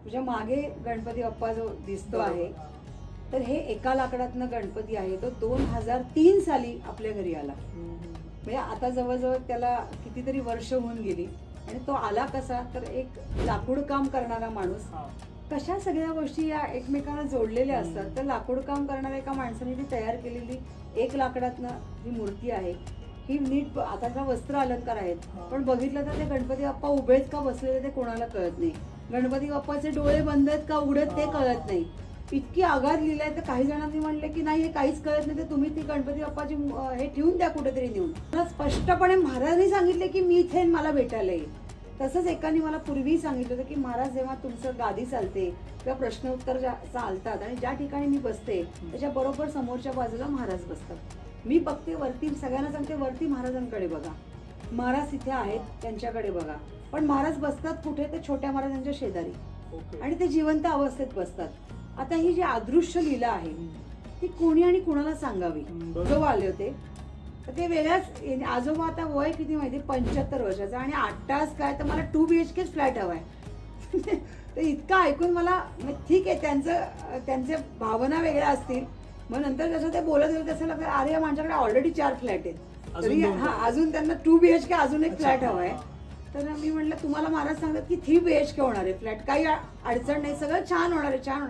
तुझ्या मागे गणपती बाप्पा जो दिसतो आहे तर हे एका लाकडातनं गणपती आहे तो 2003 साली आपल्या घरी आला. म्हणजे आता जवळजवळ त्याला कितीतरी वर्ष होऊन गेली आणि तो आला कसा तर एक लाकूड काम करणारा माणूस. कशा सगळ्या गोष्टी या एकमेकांना जोडलेल्या असतात. तर लाकूड काम करणाऱ्या एका माणसाने ती तयार केलेली एक लाकडातनं ही मूर्ती आहे. ही नीट आता वस्त्र अलंकार आहेत पण बघितलं तर ते गणपती बाप्पा उभेच का बसलेले ते कोणाला कळत नाही. गणपती बाप्पाचे डोळे बंद आहेत का उघडत ते कळत नाही. इतकी आघात लिहिलाय तर काही जणांनी म्हणले की नाही हे काहीच कळत नाही तर तुम्ही ती गणपती बाप्पाची हे ठेवून द्या कुठेतरी नेऊन. मला स्पष्टपणे महाराजांनी सांगितले की मी इथे मला भेटायला येईल. तसंच एकाने मला पूर्वी सांगितलं होतं की महाराज जेव्हा तुमचं गादी चालते किंवा प्रश्न उत्तर चालतात आणि ज्या ठिकाणी मी बसते त्याच्या बरोबर समोरच्या बाजूला महाराज बसतात. मी बघते वरती सगळ्यांना सांगते वरती महाराजांकडे बघा. महाराज तिथे आहेत त्यांच्याकडे बघा. पण महाराज बसतात कुठे ते छोट्या महाराजांच्या शेजारी आणि ते जिवंत अवस्थेत बसतात. आता ही जी अदृश्य लीला आहे ती कोणी आणि कुणाला सांगावी. जो आले होते तर ते वेगळ्याच. आजोबा आता वय किती माहिती 75 वर्षाचा आणि 8 तास काय तर मला 2 BHK फ्लॅट हवाय. तर इतकं ऐकून मला ठीक आहे त्यांचे भावना वेगळ्या असतील. मग नंतर जसं ते बोलत गेलं तसं लागतं अरे माझ्याकडे ऑलरेडी 4 फ्लॅट आहेत तरी अजून त्यांना 2 BHK अजून एक फ्लॅट हवाय. तर मी म्हटलं तुम्हाला महाराज सांगतात की 3 BHK होणार आहे फ्लॅट काही अडचण नाही सगळं छान होणार आहे छान.